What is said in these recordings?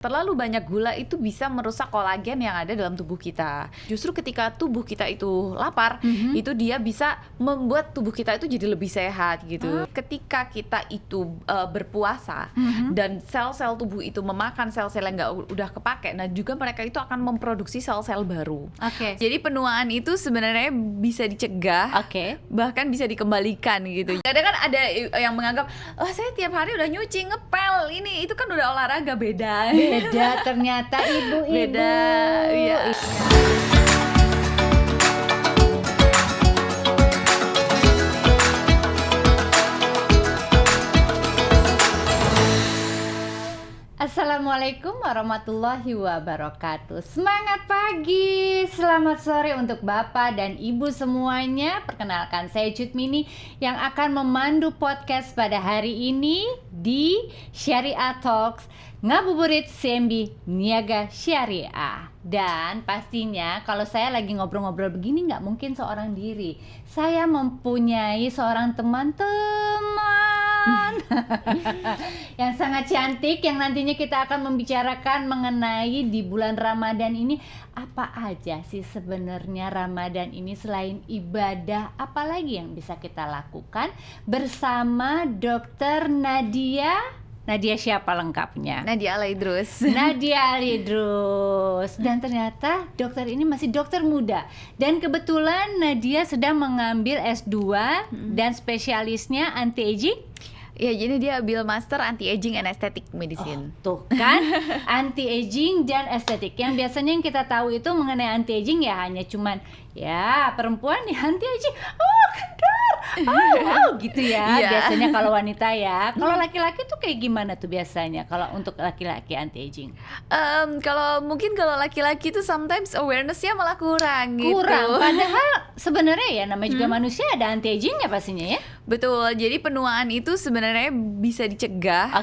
Terlalu banyak gula itu bisa merusak kolagen yang ada dalam tubuh kita. Justru ketika tubuh kita itu lapar, itu dia bisa membuat tubuh kita itu jadi lebih sehat gitu. Ketika kita itu berpuasa dan sel-sel tubuh itu memakan sel-sel yang udah kepake, nah juga mereka itu akan memproduksi sel-sel baru. Jadi penuaan itu sebenarnya bisa dicegah, bahkan bisa dikembalikan gitu. Kadang kan ada yang menganggap, oh saya tiap hari udah nyuci, ngepel, ini itu kan udah olahraga, beda ternyata ibu-ibu. Beda, iya. Assalamualaikum warahmatullahi wabarakatuh. Semangat pagi, selamat sore untuk Bapak dan Ibu semuanya. Perkenalkan, saya Cutmini yang akan memandu podcast pada hari ini di Syariah Talks Ngabuburit CMB Niaga Syariah. Dan pastinya kalau saya lagi ngobrol-ngobrol begini nggak mungkin seorang diri. Saya mempunyai seorang teman-teman yang sangat cantik, yang nantinya kita akan membicarakan mengenai di bulan Ramadan ini apa aja sih sebenarnya Ramadan ini selain ibadah, apalagi yang bisa kita lakukan bersama Dr. Nadia siapa lengkapnya? Nadia Alaidrus. Nadia Alaidrus. Dan ternyata dokter ini masih dokter muda. Dan kebetulan Nadia sedang mengambil S2 dan spesialisnya anti-aging. Ya, jadi dia ambil master anti-aging and aesthetic medicine. Tuh kan, anti-aging dan estetik. Yang biasanya yang kita tahu itu mengenai anti-aging ya hanya cuman ya perempuan ya anti-aging. Oh, kendor. Oh, gitu ya. Biasanya kalau wanita ya. Kalau laki-laki tuh kayak gimana tuh biasanya kalau untuk laki-laki anti-aging? Kalau laki-laki tuh sometimes awareness-nya malah kurang gitu. Padahal sebenarnya ya namanya juga manusia ada anti-agingnya pastinya ya. Betul. Jadi penuaan itu sebenarnya bisa dicegah,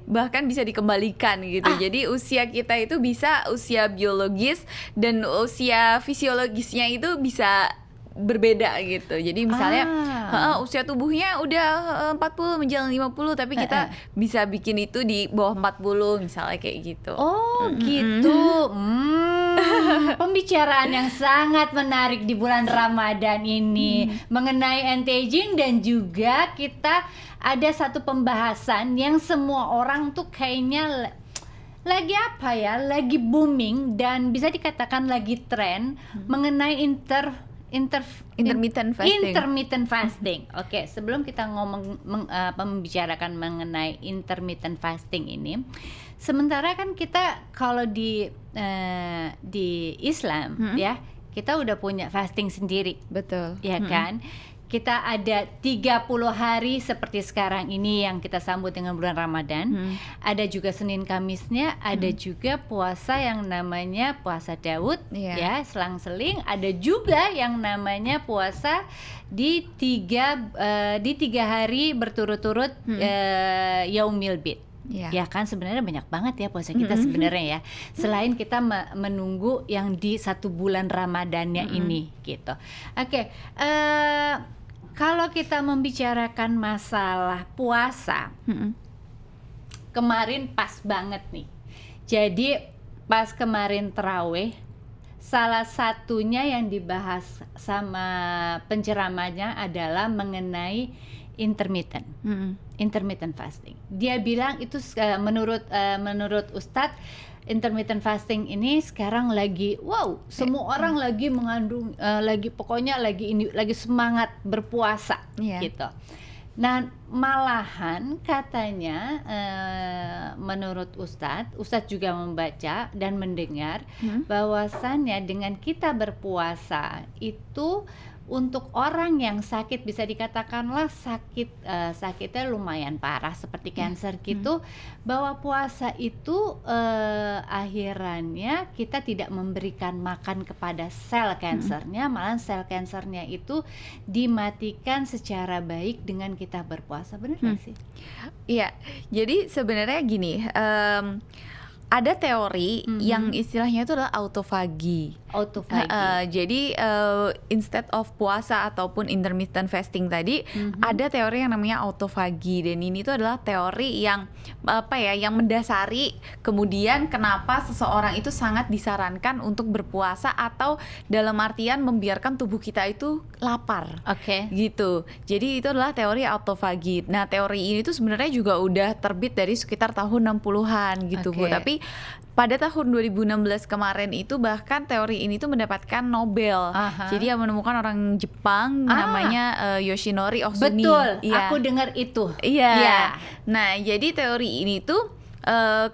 bahkan bisa dikembalikan gitu. Jadi usia kita itu bisa usia biologis dan usia fisiologisnya itu bisa berbeda gitu. Jadi misalnya usia tubuhnya udah 40 menjelang 50 tapi kita bisa bikin itu di bawah 40 misalnya kayak gitu. Oh, gitu. Pembicaraan yang sangat menarik di bulan Ramadan ini mengenai anti-aging, dan juga kita ada satu pembahasan yang semua orang tuh kayaknya lagi lagi booming dan bisa dikatakan lagi tren mengenai intermittent fasting. Oke, sebelum kita membicarakan mengenai intermittent fasting ini, sementara kan kita kalau di Islam ya, kita udah punya fasting sendiri. Betul. Ya kan? Kita ada 30 hari seperti sekarang ini yang kita sambut dengan bulan Ramadan. Ada juga Senin Kamisnya, ada juga puasa yang namanya puasa Daud, ya, selang-seling. Ada juga yang namanya puasa di tiga hari berturut-turut Yaumil Bid. Ya kan, sebenarnya banyak banget ya puasa kita sebenarnya ya. Selain kita menunggu yang di 1 bulan Ramadannya ini gitu. Kalau kita membicarakan masalah puasa, kemarin pas banget nih. Jadi pas kemarin tarawih, salah satunya yang dibahas sama penceramahnya adalah mengenai intermittent fasting. Dia bilang itu menurut Ustadz, intermittent fasting ini sekarang lagi semua orang lagi mengandung pokoknya lagi semangat berpuasa gitu. Nah, malahan katanya menurut Ustadz juga membaca dan mendengar bahwasannya dengan kita berpuasa itu untuk orang yang sakit, bisa dikatakanlah sakitnya lumayan parah seperti kanker gitu, bahwa puasa itu akhirannya kita tidak memberikan makan kepada sel kansernya, malah sel kansernya itu dimatikan secara baik dengan kita berpuasa. Benar nggak sih? Iya, jadi sebenarnya gini, ada teori yang istilahnya itu adalah autofagi. Jadi instead of puasa ataupun intermittent fasting tadi, ada teori yang namanya autofagi, dan ini tuh adalah teori yang yang mendasari kemudian kenapa seseorang itu sangat disarankan untuk berpuasa atau dalam artian membiarkan tubuh kita itu lapar. Gitu. Jadi itu adalah teori autofagi. Nah, teori ini tuh sebenarnya juga udah terbit dari sekitar tahun 60-an gitu, Bu. Tapi pada tahun 2016 kemarin itu bahkan teori ini tuh mendapatkan Nobel. Jadi yang menemukan orang Jepang namanya Yoshinori Ohsumi. Betul, aku dengar itu. Iya. Nah, jadi teori ini tuh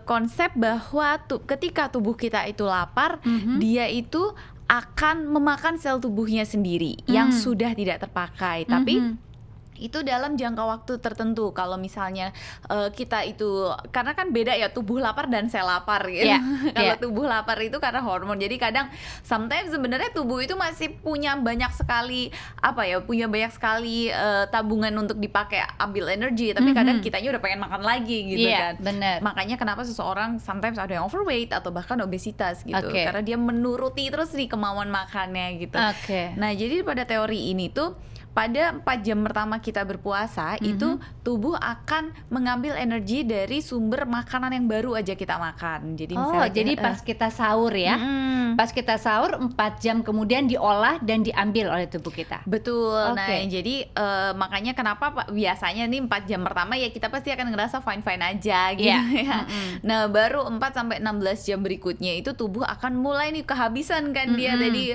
konsep bahwa ketika tubuh kita itu lapar, dia itu akan memakan sel tubuhnya sendiri yang sudah tidak terpakai. Tapi itu dalam jangka waktu tertentu. Kalau misalnya kita itu, karena kan beda ya tubuh lapar dan sel lapar gitu. Kalau tubuh lapar itu karena hormon. Jadi kadang sometimes sebenarnya tubuh itu masih punya banyak sekali tabungan untuk dipakai ambil energi, tapi kadang kitanya udah pengen makan lagi gitu kan. Bener. Makanya kenapa seseorang sometimes ada yang overweight atau bahkan obesitas gitu. Karena dia menuruti terus nih kemauan makannya gitu. Nah, jadi pada teori ini tuh pada 4 jam pertama kita berpuasa itu tubuh akan mengambil energi dari sumber makanan yang baru aja kita makan. Jadi misalnya pas kita sahur ya. Pas kita sahur 4 jam kemudian diolah dan diambil oleh tubuh kita. Betul. Nah, jadi makanya kenapa biasanya nih 4 jam pertama ya kita pasti akan ngerasa fine-fine aja gitu ya. Nah, baru 4 sampai 16 jam berikutnya itu tubuh akan mulai nih kehabisan kan dia tadi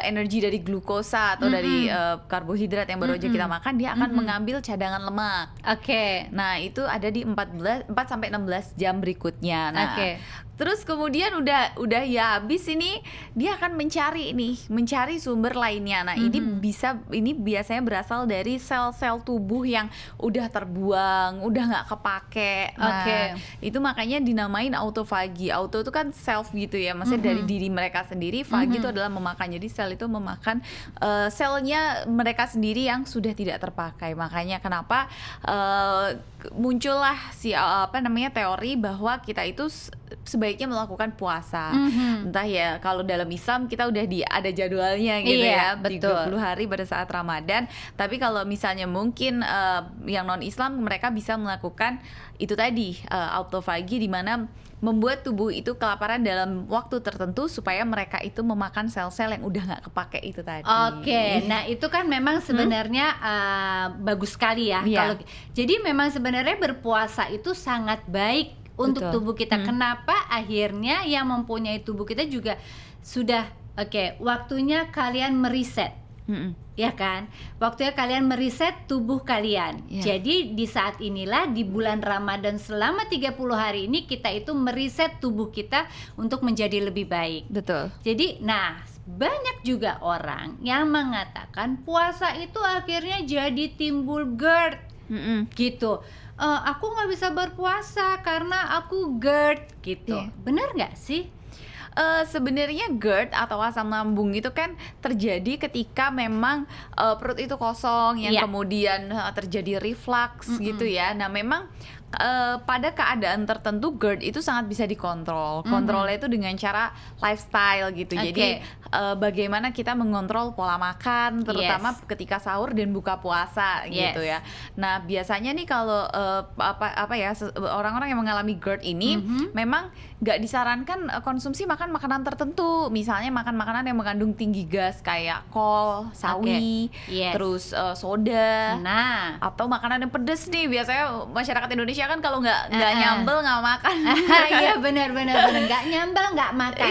energi dari glukosa atau dari karbohidrat yang baru aja kita makan, dia akan mengambil cadangan lemak. Nah, itu ada di 4 sampai 16 jam berikutnya. Nah, terus kemudian udah ya habis ini, dia akan mencari sumber lainnya. Nah, ini biasanya berasal dari sel-sel tubuh yang udah terbuang, udah nggak kepake. Nah, itu makanya dinamain autofagi. Auto itu kan self gitu ya, maksudnya dari diri mereka sendiri. Fagi itu adalah memakan. Jadi sel itu memakan selnya mereka sendiri yang sudah tidak terpakai. Makanya kenapa muncullah teori bahwa kita itu sebaiknya melakukan puasa. Entah ya, kalau dalam Islam kita udah ada jadwalnya gitu ya, 30 hari pada saat Ramadan. Tapi kalau misalnya mungkin yang non Islam, mereka bisa melakukan itu tadi autofagi, di mana membuat tubuh itu kelaparan dalam waktu tertentu supaya mereka itu memakan sel-sel yang udah nggak kepake itu tadi. Nah itu kan memang sebenarnya bagus sekali ya. Jadi memang sebenarnya berpuasa itu sangat baik untuk tubuh kita. Kenapa akhirnya yang mempunyai tubuh kita juga sudah waktunya kalian meriset. Ya kan, waktunya kalian meriset tubuh kalian. Jadi di saat inilah, di bulan Ramadan selama 30 hari ini, kita itu meriset tubuh kita untuk menjadi lebih baik. Betul. Jadi banyak juga orang yang mengatakan puasa itu akhirnya jadi timbul GERD gitu. Aku nggak bisa berpuasa karena aku GERD gitu. Benar nggak sih? Sebenarnya GERD atau asam lambung itu kan terjadi ketika memang perut itu kosong, yang kemudian terjadi reflux gitu ya. Nah, memang pada keadaan tertentu GERD itu sangat bisa dikontrol. Kontrolnya itu dengan cara lifestyle gitu. Jadi bagaimana kita mengontrol pola makan, terutama ketika sahur dan buka puasa gitu ya. Nah, biasanya nih kalau orang-orang yang mengalami GERD ini memang nggak disarankan konsumsi makan makanan tertentu. Misalnya makan makanan yang mengandung tinggi gas kayak kol, sawi, terus soda, atau makanan yang pedes nih. Biasanya masyarakat Indonesia kan kalau nggak nyambel nggak makan. Iya benar nggak nyambel nggak makan.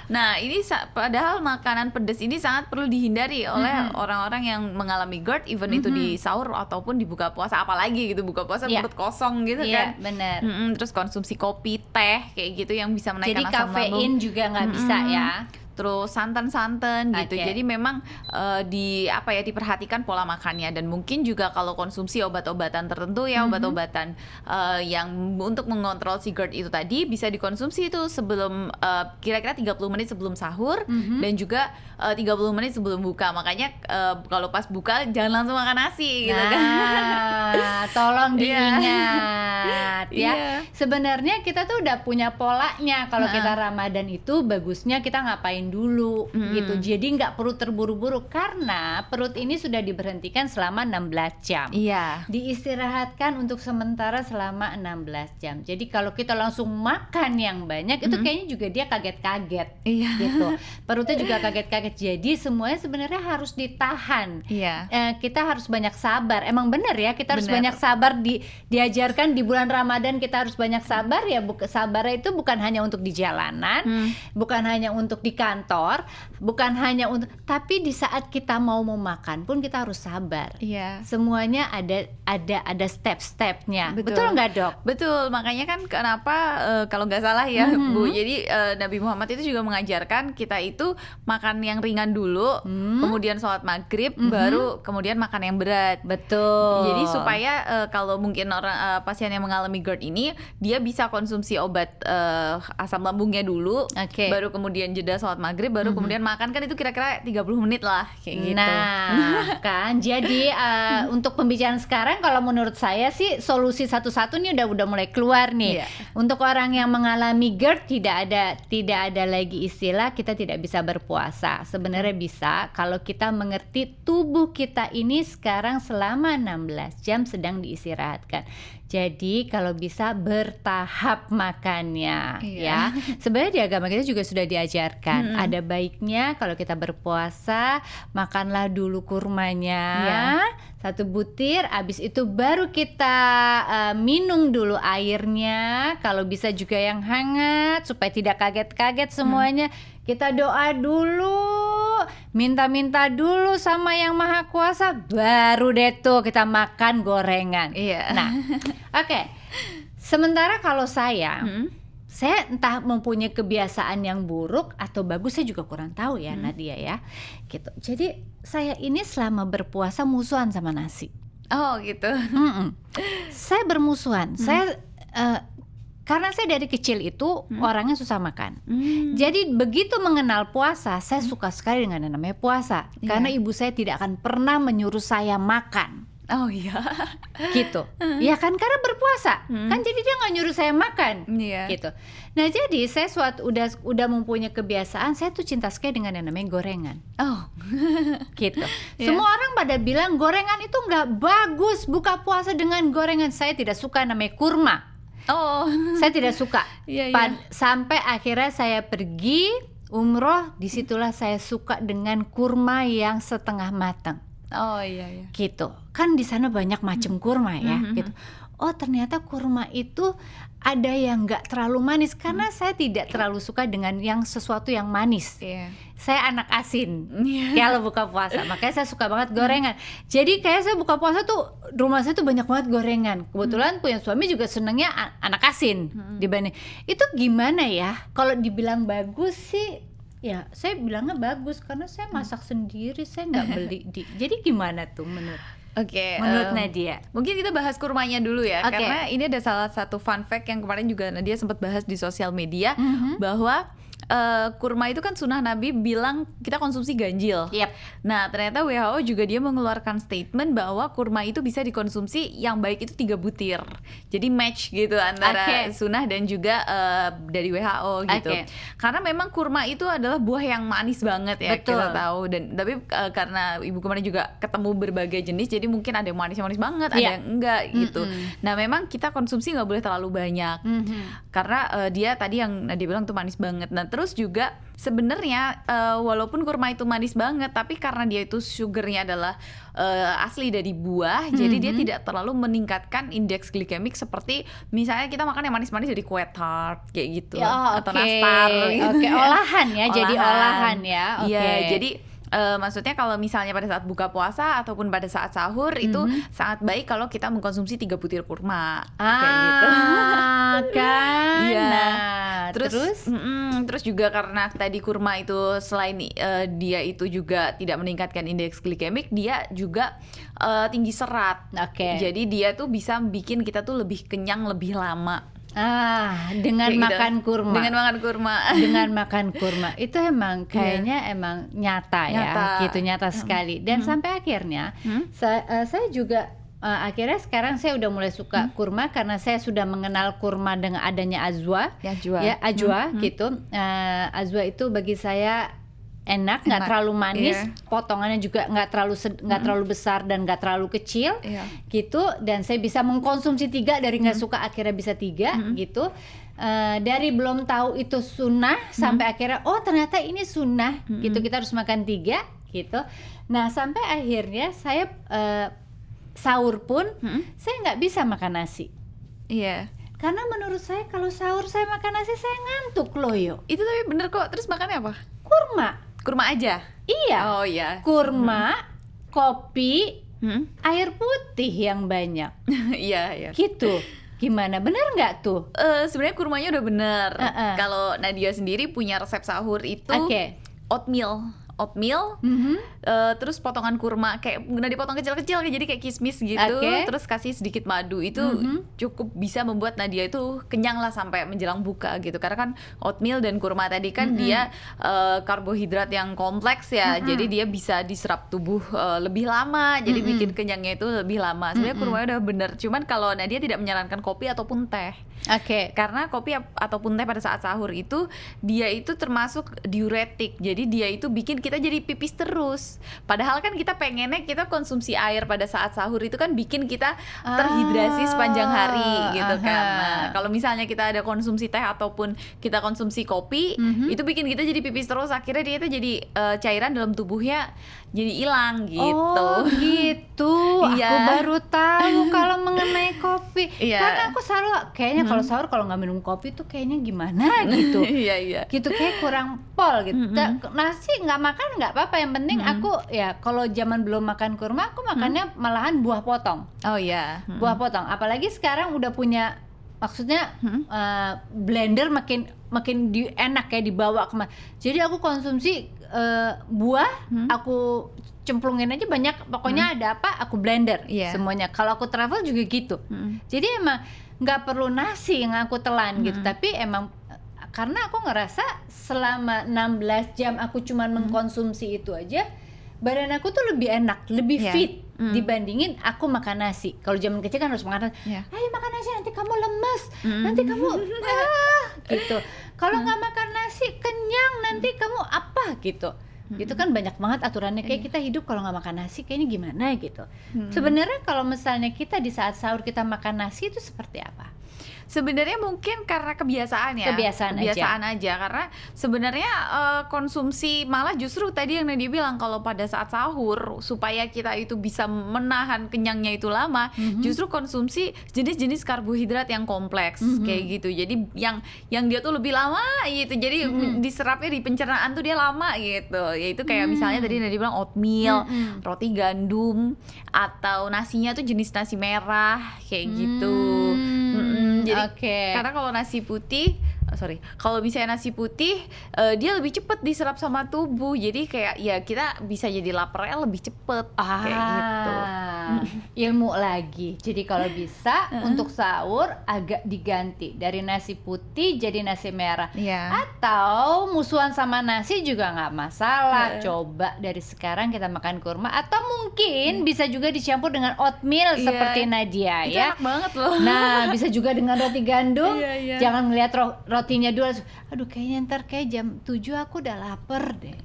Nah, ini padahal makanan pedas ini sangat perlu dihindari oleh orang-orang yang mengalami GERD, even itu di sahur ataupun di buka puasa, apalagi gitu buka puasa perut kosong gitu kan. Benar. Terus konsumsi kopi, teh kayak gitu yang bisa menaikkan jadi asam lambung. Jadi kafein juga nggak bisa ya. terus santan-santan gitu. Oke. Jadi memang diperhatikan pola makannya, dan mungkin juga kalau konsumsi obat-obatan tertentu ya, obat-obatan yang untuk mengontrol si GERD itu tadi bisa dikonsumsi itu sebelum kira-kira 30 menit sebelum sahur, dan juga 30 menit sebelum buka. Makanya kalau pas buka jangan langsung makan nasi gitu kan. Nah, tolong diingat ya. Iya. Sebenarnya kita tuh udah punya polanya kalau kita Ramadan itu bagusnya kita ngapain dulu gitu. Jadi nggak perlu terburu-buru karena perut ini sudah diberhentikan selama 16 jam. Iya. Diistirahatkan untuk sementara selama 16 jam. Jadi kalau kita langsung makan yang banyak itu kayaknya juga dia kaget-kaget. Iya. Gitu. Perutnya juga kaget-kaget. Jadi semuanya sebenarnya harus ditahan. Iya. Kita harus banyak sabar. Emang bener ya, kita harus Bener. banyak sabar. Diajarkan di bulan Ramadan kita harus banyak sabar ya. Sabar itu bukan hanya untuk di jalanan, bukan hanya untuk di kantor, bukan hanya untuk, tapi di saat kita mau makan pun kita harus sabar. Iya. Semuanya ada step-stepnya. Betul. Betul nggak, Dok? Betul, makanya kan kenapa kalau nggak salah ya Bu, jadi Nabi Muhammad itu juga mengajarkan kita itu makan yang ringan dulu, kemudian sholat maghrib, baru kemudian makan yang berat. Betul. Jadi supaya kalau mungkin orang pasien yang mengalami GERD ini, dia bisa konsumsi obat asam lambungnya dulu, Oke. baru kemudian jeda sholat maghrib, baru kemudian makan, kan itu kira-kira 30 menit lah kayak gitu. Nah, kan jadi untuk pembicaraan sekarang kalau menurut saya sih solusi satu-satu nih udah mulai keluar nih. Iya. Untuk orang yang mengalami GERD tidak ada lagi istilah kita tidak bisa berpuasa. Sebenarnya bisa kalau kita mengerti tubuh kita ini sekarang selama 16 jam sedang diistirahatkan. Jadi kalau bisa bertahap makannya. Iya. Ya. Sebenarnya di agama kita juga sudah diajarkan. Ada baiknya kalau kita berpuasa makanlah dulu kurmanya. Iya. 1 butir, abis itu baru kita minum dulu airnya. Kalau bisa juga yang hangat supaya tidak kaget-kaget semuanya. Kita doa dulu, minta-minta dulu sama Yang Maha Kuasa, baru deh tuh kita makan gorengan. Iya. Nah, oke. Sementara kalau saya entah mempunyai kebiasaan yang buruk atau bagus, saya juga kurang tahu ya Nadia ya. Gitu. Jadi saya ini selama berpuasa musuhan sama nasi. Oh gitu. Saya bermusuhan. Saya karena saya dari kecil itu orangnya susah makan. Jadi begitu mengenal puasa, saya suka sekali dengan yang namanya puasa. Karena ibu saya tidak akan pernah menyuruh saya makan. Oh iya. Gitu. Ya kan, karena berpuasa. Kan jadi dia nggak nyuruh saya makan. Iya. Gitu. Nah, jadi saya udah mempunyai kebiasaan, saya tuh cinta sekali dengan yang namanya gorengan. Oh. Gitu. Iya. Semua orang pada bilang gorengan itu nggak bagus, buka puasa dengan gorengan. Saya tidak suka namanya kurma. Oh. Saya tidak suka. Iya, iya. Sampai akhirnya saya pergi umroh, disitulah saya suka dengan kurma yang setengah matang. Oh iya iya. Gitu. Kan di sana banyak macam kurma ya, gitu. Oh, ternyata kurma itu ada yang nggak terlalu manis karena saya tidak terlalu suka dengan yang sesuatu yang manis. Iya. Saya anak asin. Iya. Kalau buka puasa, makanya saya suka banget gorengan. Jadi kayak saya buka puasa tuh rumah saya tuh banyak banget gorengan. Kebetulan punya suami juga senengnya anak asin dibanding. Itu gimana ya? Kalau dibilang bagus sih, ya saya bilangnya bagus karena saya masak sendiri, saya nggak beli. Jadi gimana tuh menurut Nadia? Mungkin kita bahas kurmanya dulu ya, Oke. karena ini ada salah satu fun fact yang kemarin juga Nadia sempat bahas di sosial media, bahwa kurma itu kan sunnah Nabi bilang kita konsumsi ganjil. Yep. Nah ternyata WHO juga dia mengeluarkan statement bahwa kurma itu bisa dikonsumsi yang baik itu 3 butir. Jadi match gitu antara sunnah dan juga dari WHO gitu. Oke. Karena memang kurma itu adalah buah yang manis banget ya. Betul. Kita tahu. Dan tapi karena ibu kemarin juga ketemu berbagai jenis, jadi mungkin ada yang manis banget, ada Iya. yang enggak gitu. Nah memang kita konsumsi nggak boleh terlalu banyak. Karena dia tadi yang Nadia bilang tuh manis banget. Nah terus juga sebenarnya walaupun kurma itu manis banget, tapi karena dia itu sugarnya adalah asli dari buah, jadi dia tidak terlalu meningkatkan indeks glikemik seperti misalnya kita makan yang manis-manis dari kue tart kayak gitu, atau nastar. Oke, olahan ya, jadi olahan ya. Oke. Iya, jadi maksudnya kalau misalnya pada saat buka puasa ataupun pada saat sahur itu sangat baik kalau kita mengkonsumsi 3 butir kurma kayak gitu. Kan. Iya. Nah, Terus Terus juga karena tadi kurma itu selain dia itu juga tidak meningkatkan indeks glikemik, dia juga tinggi serat. Oke. Jadi dia tuh bisa bikin kita tuh lebih kenyang lebih lama. Dengan Kayak gitu. makan kurma. Dengan makan kurma. Dengan makan kurma itu emang kayaknya emang nyata ya, gitu, nyata sekali. Dan sampai akhirnya saya juga akhirnya sekarang saya udah mulai suka kurma karena saya sudah mengenal kurma dengan adanya ajwa. Ajwa gitu. Ajwa itu bagi saya enak, nggak terlalu manis, potongannya juga nggak terlalu besar dan nggak terlalu kecil, gitu. Dan saya bisa mengkonsumsi 3 dari nggak suka akhirnya bisa 3 gitu. Dari belum tahu itu sunnah sampai akhirnya ternyata ini sunnah, gitu. Kita harus makan 3 gitu. Nah sampai akhirnya saya sahur pun saya nggak bisa makan nasi. Iya. Karena menurut saya kalau sahur saya makan nasi saya ngantuk loh yo. Itu tapi bener kok. Terus makannya apa? Kurma aja? Iya. Oh iya. Kurma, kopi, air putih yang banyak. Iya. Gitu. Gimana? Bener nggak tuh? Sebenarnya kurmanya udah bener. Kalau Nadia sendiri punya resep sahur itu oatmeal, terus potongan kurma kayak udah dipotong kecil-kecil jadi kayak kismis gitu, terus kasih sedikit madu itu cukup bisa membuat Nadia itu kenyang lah sampai menjelang buka gitu. Karena kan oatmeal dan kurma tadi kan dia karbohidrat yang kompleks ya, jadi dia bisa diserap tubuh lebih lama, jadi bikin kenyangnya itu lebih lama. Sebenarnya kurmanya udah bener, cuman kalau Nadia tidak menyarankan kopi ataupun teh. Karena kopi ataupun teh pada saat sahur itu dia itu termasuk diuretik, jadi dia itu bikin kita jadi pipis terus. Padahal kan kita pengennya kita konsumsi air pada saat sahur itu kan bikin kita terhidrasi sepanjang hari gitu kan. Nah, kalau misalnya kita ada konsumsi teh ataupun kita konsumsi kopi, itu bikin kita jadi pipis terus, akhirnya dia itu jadi cairan dalam tubuhnya jadi hilang gitu. Oh gitu. Aku baru tahu kalau mengenai kopi. Karena aku selalu kayaknya kalau sahur kalau nggak minum kopi tuh kayaknya gimana gitu. Iya. Gitu kayak kurang pol gitu. Nasi nggak makan nggak apa-apa, yang penting aku ya kalau zaman belum makan kurma aku makannya malahan buah potong. Oh iya. Buah potong. Apalagi sekarang udah punya, maksudnya blender makin enak ya dibawa kemana. Jadi aku konsumsi buah, aku cemplungin aja banyak, pokoknya ada apa aku blender semuanya. Kalau aku travel juga gitu. Jadi emang nggak perlu nasi yang aku telan gitu, tapi emang karena aku ngerasa selama 16 jam aku cuman mengkonsumsi itu aja, badan aku tuh lebih enak, lebih fit dibandingin aku makan nasi. Kalau zaman kecil kan harus makan, ayo makan nasi nanti kamu lemes, nanti kamu gitu. Kalau nggak makan nasi kenyang, nanti kamu apa gitu. Itu kan banyak banget aturannya, kayak kita hidup kalau nggak makan nasi kayaknya gimana gitu. Sebenarnya kalau misalnya kita di saat sahur kita makan nasi itu seperti apa? Sebenarnya mungkin karena kebiasaan ya. Kebiasaan aja. Karena sebenarnya konsumsi, malah justru tadi yang Nadia bilang kalau pada saat sahur supaya kita itu bisa menahan kenyangnya itu lama, justru konsumsi jenis-jenis karbohidrat yang kompleks kayak gitu. Jadi yang dia tuh lebih lama gitu. Jadi diserapnya di pencernaan tuh dia lama gitu. Yaitu kayak misalnya tadi Nadia bilang oatmeal, roti gandum, atau nasinya tuh jenis nasi merah kayak gitu. Jadi karena kalau nasi putih, kalau misalnya nasi putih dia lebih cepet diserap sama tubuh, jadi kayak ya kita bisa jadi laparnya lebih cepet kayak gitu. Ilmu lagi. Jadi kalau bisa untuk sahur agak diganti dari nasi putih jadi nasi merah, atau musuhan sama nasi juga nggak masalah. Coba dari sekarang kita makan kurma, atau mungkin bisa juga dicampur dengan oatmeal seperti Nadia. Itu enak banget loh. Nah bisa juga dengan roti gandum. Jangan ngelihat rotinya dulu, aduh kayaknya ntar kayak jam 7 aku udah lapar deh.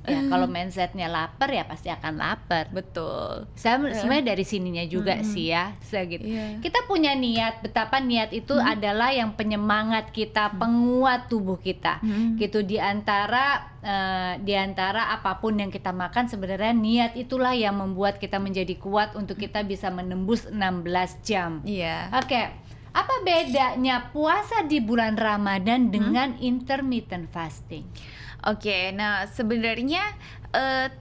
Ya kalau mindsetnya lapar ya pasti akan lapar. Betul. Sebenarnya dari sininya juga sih ya, segitu. Kita punya niat, betapa niat itu adalah yang penyemangat kita, penguat tubuh kita. Gitu, di antara apapun yang kita makan, sebenarnya niat itulah yang membuat kita menjadi kuat untuk kita bisa menembus 16 jam. Iya. Oke. Apa bedanya puasa di bulan Ramadan dengan intermittent fasting? Oke, nah sebenarnya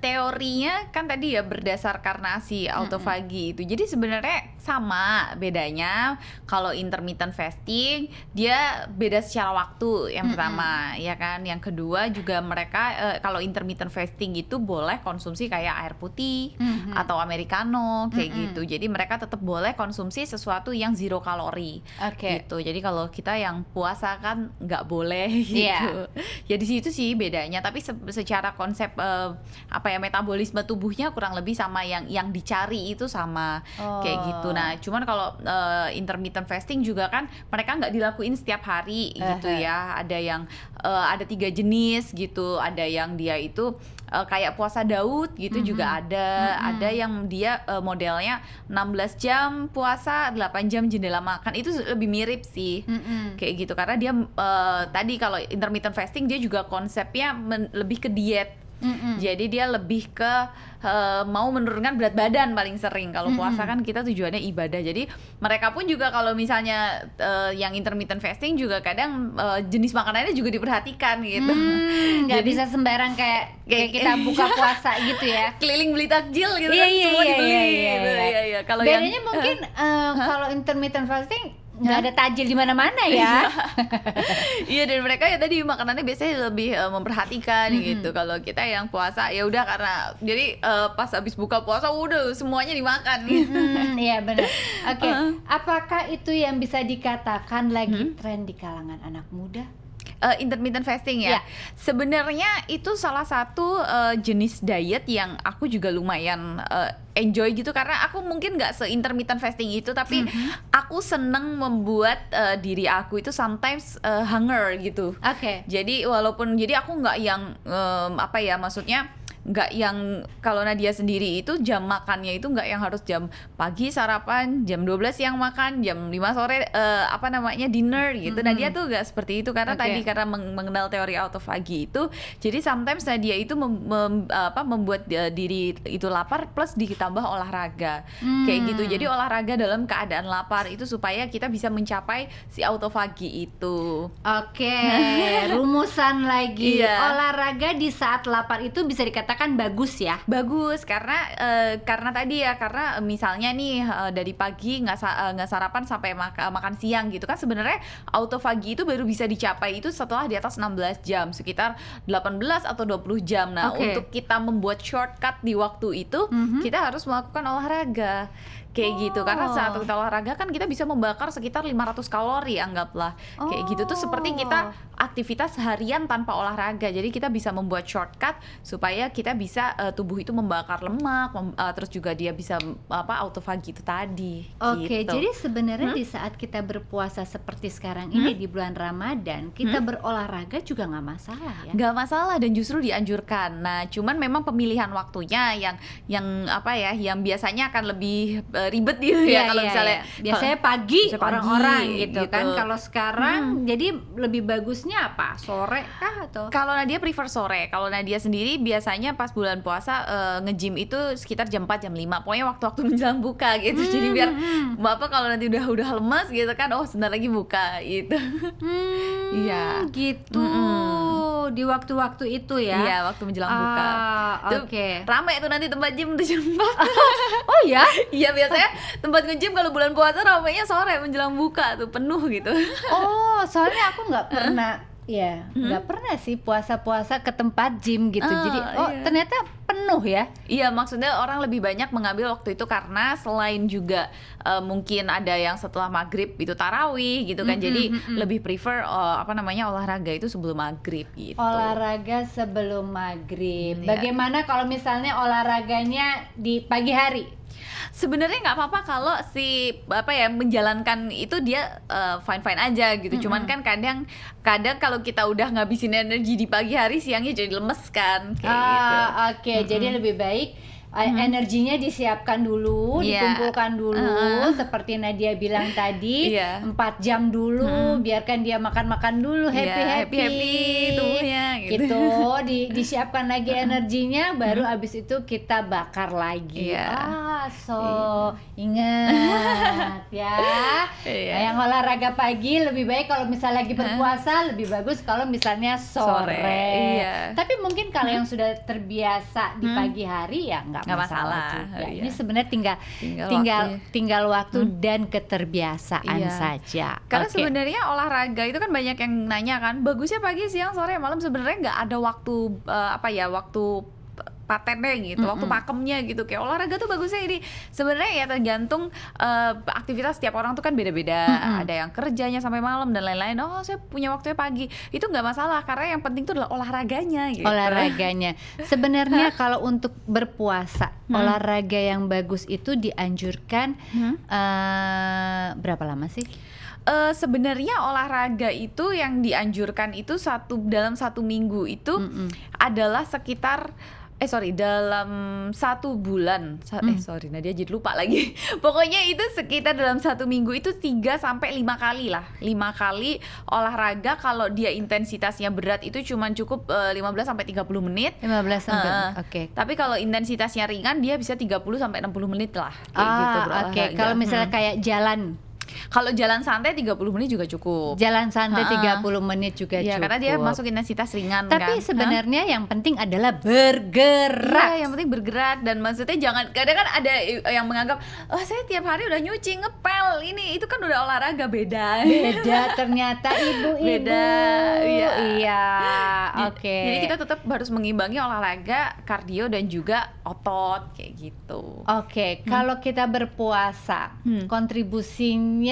teorinya kan tadi ya berdasar karena si autofagi itu. Jadi sebenarnya sama bedanya. Kalau intermittent fasting dia beda secara waktu yang pertama, ya kan. Yang kedua juga mereka kalau intermittent fasting itu boleh konsumsi kayak air putih atau americano kayak gitu. Jadi mereka tetap boleh konsumsi sesuatu yang zero kalori. Oke. Gitu. Jadi kalau kita yang puasa kan nggak boleh gitu. Ya di situ sih bedanya. Tapi secara konsep apa ya, metabolisme tubuhnya kurang lebih sama, yang dicari itu sama kayak gitu. Nah cuman kalau intermittent fasting juga kan mereka nggak dilakuin setiap hari gitu ya. Ada yang ada 3 jenis gitu. Ada yang dia itu kayak puasa Daud gitu juga ada yang dia modelnya 16 jam puasa, 8 jam jendela makan. Itu lebih mirip sih kayak gitu, karena dia tadi kalau intermittent fasting dia juga konsepnya lebih ke diet. Jadi dia lebih ke mau menurunkan berat badan paling sering. Kalau puasa kan kita tujuannya ibadah. Jadi mereka pun juga kalau misalnya yang intermittent fasting juga kadang jenis makanannya juga diperhatikan gitu. Nggak bisa sembarang kayak kita buka puasa gitu ya. Keliling beli takjil gitu Iya, kan, iya, semua iya, dibeli iya, gitu. iya. Iya. Kalau Bedanya yang mungkin kalau intermittent fasting nggak ada tajil di mana-mana ya. Iya, dan mereka ya tadi makanannya biasanya lebih memperhatikan gitu. Kalau kita yang puasa ya udah, karena jadi pas habis buka puasa udah semuanya dimakan. Iya benar. Oke, apakah itu yang bisa dikatakan lagi tren di kalangan anak muda? Intermittent fasting ya. Sebenarnya itu salah satu jenis diet yang aku juga lumayan enjoy gitu, karena aku mungkin nggak se-intermittent fasting itu, tapi aku seneng membuat diri aku itu sometimes hunger gitu. Oke. Jadi aku nggak yang apa ya, maksudnya nggak yang kalau Nadia sendiri itu jam makannya itu nggak yang harus jam pagi sarapan, jam 12 siang makan, jam 5 sore apa namanya dinner gitu. Nadia tuh nggak seperti itu, karena tadi karena mengenal teori autofagi itu, jadi sometimes Nadia itu membuat diri itu lapar plus ditambah olahraga kayak gitu. Jadi olahraga dalam keadaan lapar itu supaya kita bisa mencapai si autofagi itu. Oke, rumusan lagi. Iya. Olahraga di saat lapar itu bisa dikatakan bagus ya? Bagus, karena tadi ya, karena misalnya nih dari pagi nggak sarapan sampai makan siang gitu kan, sebenarnya autofagi itu baru bisa dicapai itu setelah di atas 16 jam, sekitar 18 atau 20 jam. Nah, untuk kita membuat shortcut di waktu itu, kita harus melakukan olahraga kayak gitu, karena saat kita olahraga kan kita bisa membakar sekitar 500 kalori anggaplah kayak gitu. Tuh seperti kita aktivitas harian tanpa olahraga, jadi kita bisa membuat shortcut supaya kita bisa tubuh itu membakar lemak, terus juga dia bisa autofagi itu tadi. Oke, gitu. jadi sebenarnya di saat kita berpuasa seperti sekarang ini di bulan Ramadan, kita berolahraga juga nggak masalah ya? Nggak masalah, dan justru dianjurkan. Nah, cuman memang pemilihan waktunya yang apa ya, yang biasanya akan lebih ribet gitu ya kalau misalnya biasanya pagi orang-orang gitu kan. gitu. Kalau sekarang jadi lebih bagusnya apa? Sore kah atau? Kalau Nadia prefer sore. Kalau Nadia sendiri biasanya pas bulan puasa nge-gym itu sekitar jam 4 jam 5. Pokoknya waktu-waktu menjelang buka gitu. Jadi biar Bapak kalau nanti udah lemas gitu kan, oh sebentar lagi buka gitu. Iya. Gitu. Di waktu-waktu itu ya. Iya, waktu menjelang buka. Oke. Rame tuh nanti tempat gym tuh jam 4. Oh ya? Iya, biasanya tempat nge-gym kalau bulan puasa ramenya sore menjelang buka tuh penuh gitu. Oh, soalnya aku nggak pernah ya, nggak pernah sih puasa-puasa ke tempat gym gitu. Jadi ternyata penuh ya. Iya, maksudnya orang lebih banyak mengambil waktu itu karena selain juga mungkin ada yang setelah maghrib itu tarawih gitu kan. Jadi lebih prefer olahraga itu sebelum maghrib gitu. Olahraga sebelum maghrib. Bagaimana kalau misalnya olahraganya di pagi hari? Sebenarnya nggak apa-apa kalau menjalankan itu dia fine aja gitu. Cuman kan kadang kalau kita udah ngabisin energi di pagi hari, siangnya jadi lemes kan kayak gitu. Oke, jadi lebih baik energinya disiapkan dulu, Iya. dikumpulkan dulu, seperti Nadia bilang tadi, Iya. 4 jam dulu, biarkan dia makan-makan dulu, Iya, happy-happy, tubuhnya gitu. disiapkan lagi energinya, baru abis itu kita bakar lagi. Iya. Ingat ya. Iya. Nah, yang olahraga pagi lebih baik kalau misalnya lagi berpuasa, lebih bagus kalau misalnya sore. Iya. Tapi mungkin kalau yang sudah terbiasa di pagi hari ya nggak Nggak masalah masalah. juga. Iya. Ini sebenarnya tinggal waktu dan keterbiasaan Iya. saja. Karena Oke. sebenarnya olahraga itu kan banyak yang nanya kan, bagusnya pagi, siang, sore, malam. Sebenarnya nggak ada waktu waktu patennya gitu, waktu pakemnya gitu. Kayak olahraga tuh bagusnya ini. Sebenarnya ya tergantung aktivitas setiap orang tuh kan beda-beda. Ada yang kerjanya sampai malam dan lain-lain. Oh, saya punya waktunya pagi. Itu nggak masalah karena yang penting tuh adalah olahraganya gitu. Olahraganya. Sebenarnya kalau untuk berpuasa, olahraga yang bagus itu dianjurkan berapa lama sih? Sebenarnya olahraga itu yang dianjurkan itu dalam 1 minggu itu adalah sekitar dalam 1 bulan. Nadia jadi lupa lagi. Pokoknya itu sekitar dalam 1 minggu itu 3 sampai 5 kali lah. 5 kali olahraga. Kalau dia intensitasnya berat itu cuman cukup 15 sampai 30 menit. 15 sampai. Oke. Tapi kalau intensitasnya ringan dia bisa 30 sampai 60 menit lah kayak gitu berolahraga. Oke. Kalau misalnya kayak jalan, kalau jalan santai 30 menit juga cukup. jalan santai 30 menit juga Iya, cukup. karena dia masuk intensitas ringan. Tapi kan. sebenarnya yang penting adalah bergerak. Iya, yang penting bergerak. Dan maksudnya jangan, kadang kan ada yang menganggap, oh saya tiap hari udah nyuci, ngepel, itu kan udah olahraga. Beda Ternyata ibu-ibu. Beda, Iya. Oke. Jadi kita tetap harus mengimbangi olahraga, kardio dan juga otot kayak gitu. Oke, kalau kita berpuasa, kontribusinya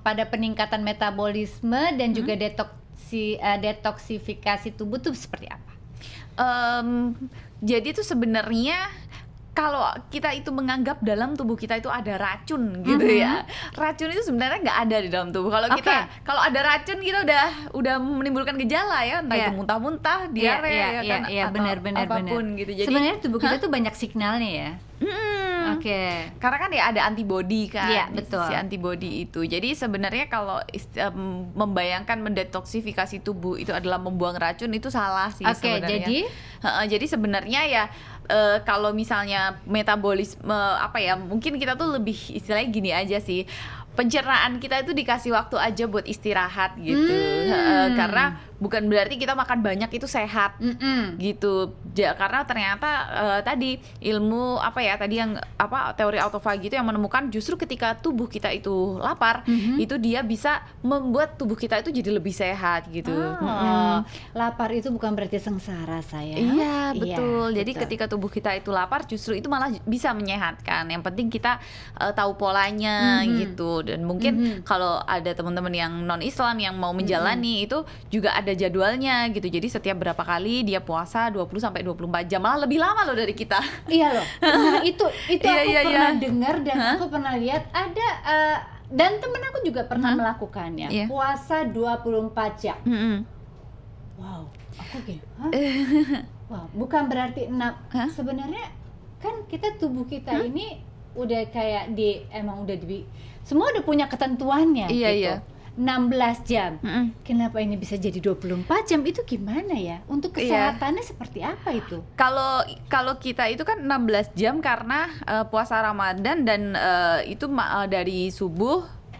pada peningkatan metabolisme dan juga detoksifikasi tubuh tuh seperti apa? Jadi tuh sebenarnya kalau kita itu menganggap dalam tubuh kita itu ada racun gitu ya, racun itu sebenarnya nggak ada di dalam tubuh. Kalau ada racun kita udah menimbulkan gejala ya, entah itu muntah-muntah, diare, benar-benar apapun gitu. Jadi sebenarnya tubuh kita tuh banyak signalnya ya. Oke. Karena kan ya ada antibodi kan. Iya, betul. Si antibodi itu. Jadi sebenarnya kalau membayangkan mendetoksifikasi tubuh itu adalah membuang racun, itu salah sih sebenarnya. Jadi sebenarnya ya kalau misalnya metabolisme mungkin kita tuh lebih istilahnya gini aja sih. Pencernaan kita itu dikasih waktu aja buat istirahat gitu. Karena bukan berarti kita makan banyak itu sehat gitu. Karena ternyata tadi ilmu teori autofagi itu yang menemukan justru ketika tubuh kita itu lapar, itu dia bisa membuat tubuh kita itu jadi lebih sehat gitu. Lapar itu bukan berarti sengsara, saya. Iya, betul. Jadi betul. ketika tubuh kita itu lapar, justru itu malah bisa menyehatkan. Yang penting kita tahu polanya gitu. Dan mungkin kalau ada teman-teman yang non Islam yang mau menjalani itu juga ada jadwalnya gitu. Jadi setiap berapa kali dia puasa 20 sampai 24 jam, malah lebih lama loh dari kita. Iya loh. Nah, itu Iya, aku pernah dengar dan aku pernah lihat ada dan temen aku juga pernah melakukannya. Iya. Puasa 24 jam. Wow, aku gini, Wow, bukan berarti sebenarnya kan kita tubuh kita ini udah kayak semua udah punya ketentuannya Iya, gitu. iya. 16 jam. Kenapa ini bisa jadi 24 jam? Itu gimana ya? Untuk kesehatannya seperti apa itu? Kalau kita itu kan 16 jam karena puasa Ramadan dan itu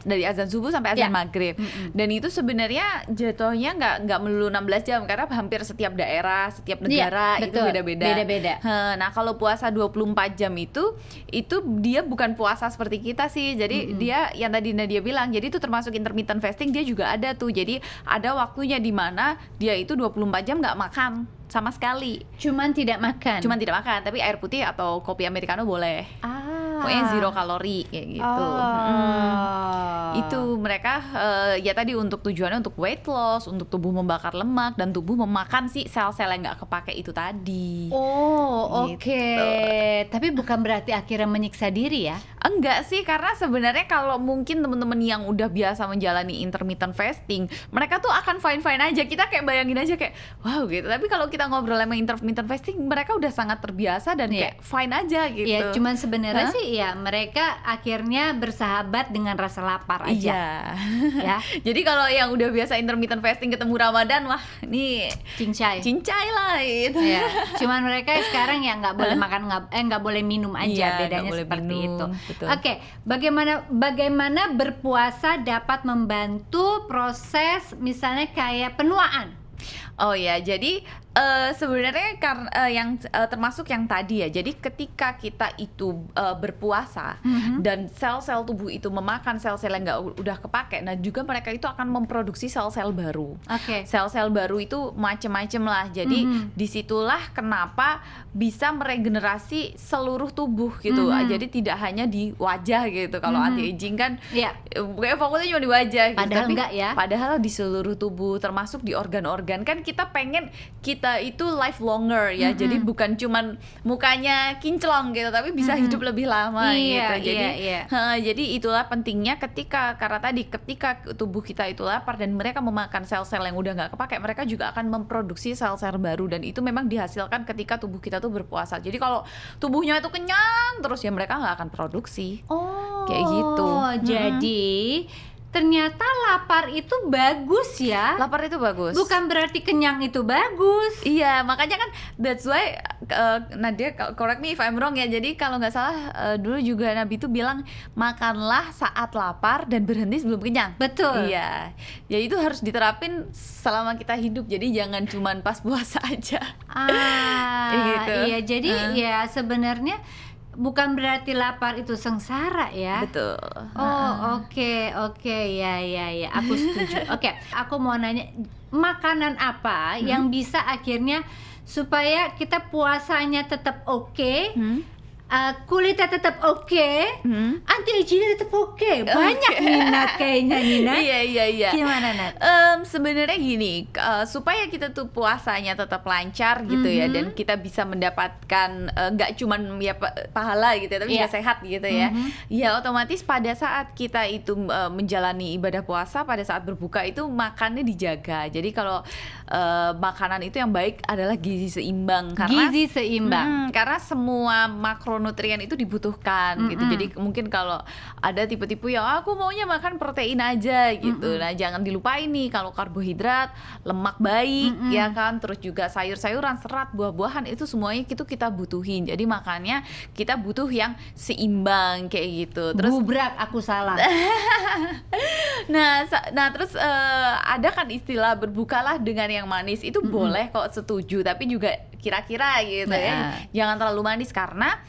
dari azan subuh sampai azan maghrib. Dan itu sebenarnya jatuhnya nggak melulu 16 jam karena hampir setiap daerah, setiap negara itu beda-beda. Nah, kalau puasa 24 jam itu dia bukan puasa seperti kita sih. Jadi dia yang tadi Nadia bilang, jadi itu termasuk intermittent fasting, dia juga ada tuh. Jadi ada waktunya di mana dia itu 24 jam nggak makan sama sekali. Cuman tidak makan, tapi air putih atau kopi americano boleh. pokoknya zero kalori kayak gitu. Itu mereka ya tadi untuk tujuannya untuk weight loss, untuk tubuh membakar lemak dan tubuh memakan si sel-sel yang nggak kepake itu tadi. Oke. Gitu. Tapi bukan berarti akhirnya menyiksa diri ya? Enggak sih, karena sebenarnya kalau mungkin teman-teman yang udah biasa menjalani intermittent fasting, mereka tuh akan fine-fine aja. Kita kayak bayangin aja kayak wow gitu. Tapi kalau kita ngobrol sama intermittent fasting, mereka udah sangat terbiasa dan kayak fine aja gitu. Iya, cuman sebenarnya sih ya mereka akhirnya bersahabat dengan rasa lapar aja. Iya. Ya. Jadi kalau yang udah biasa intermittent fasting ketemu Ramadan, wah ini cincai lah itu. Ya. Cuman mereka sekarang ya nggak boleh makan, nggak boleh minum aja, Iya, bedanya nggak boleh seperti minum, itu. betul. Oke, bagaimana berpuasa dapat membantu proses misalnya kayak penuaan? Oh ya, jadi sebenarnya karena yang termasuk yang tadi ya. Jadi ketika kita itu berpuasa dan sel-sel tubuh itu memakan sel-sel yang udah kepake, nah juga mereka itu akan memproduksi sel-sel baru. Oke. Sel-sel baru itu macem-macem lah. Jadi disitulah kenapa bisa meregenerasi seluruh tubuh gitu. Jadi tidak hanya di wajah gitu. Kalau anti-aging kan kayak fokusnya cuma di wajah gitu. Padahal tapi enggak ya. Padahal di seluruh tubuh, termasuk di organ-organ. Kan kita pengen kita itu life longer ya. Jadi bukan cuman mukanya kinclong gitu, tapi bisa hidup lebih lama gitu. Jadi itulah pentingnya ketika tubuh kita itu lapar dan mereka memakan sel-sel yang udah nggak kepake, mereka juga akan memproduksi sel-sel baru dan itu memang dihasilkan ketika tubuh kita tuh berpuasa. Jadi kalau tubuhnya itu kenyang terus ya mereka nggak akan produksi. Kayak gitu. Jadi ternyata lapar itu bagus ya. Lapar itu bagus. Bukan berarti kenyang itu bagus. Iya, makanya kan that's why Nadia correct me if I'm wrong ya. Jadi kalau nggak salah dulu juga Nabi itu bilang makanlah saat lapar dan berhenti sebelum kenyang. Betul. Iya. Jadi itu harus diterapin selama kita hidup. Jadi jangan cuman pas puasa aja. Gitu. Iya, jadi ya sebenarnya bukan berarti lapar itu sengsara ya. Betul. Oke, ya, aku setuju. Oke, aku mau nanya, makanan apa yang bisa akhirnya supaya kita puasanya tetap oke, kulitnya tetap oke, anti-agingnya tetap oke. Banyak minat kayaknya Nina. Iya. Gimana Nat? Sebenarnya gini, supaya kita tuh puasanya tetap lancar gitu ya, dan kita bisa mendapatkan nggak cuman ya pahala gitu ya, tapi juga sehat gitu ya. Ya otomatis pada saat kita itu menjalani ibadah puasa, pada saat berbuka itu makannya dijaga. Jadi kalau makanan itu yang baik adalah gizi seimbang, karena semua makronutrien itu dibutuhkan gitu. Jadi mungkin kalau ada tipe-tipe yang aku maunya makan protein aja gitu. Nah, jangan dilupain nih kalau karbohidrat, lemak baik ya kan, terus juga sayur-sayuran, serat, buah-buahan itu semuanya itu kita butuhin. Jadi makanya kita butuh yang seimbang kayak gitu. Terus gubrak aku salah. Nah terus ada kan istilah berbukalah dengan yang manis. Itu boleh kok, setuju, tapi juga kira-kira gitu ya. Jangan terlalu manis karena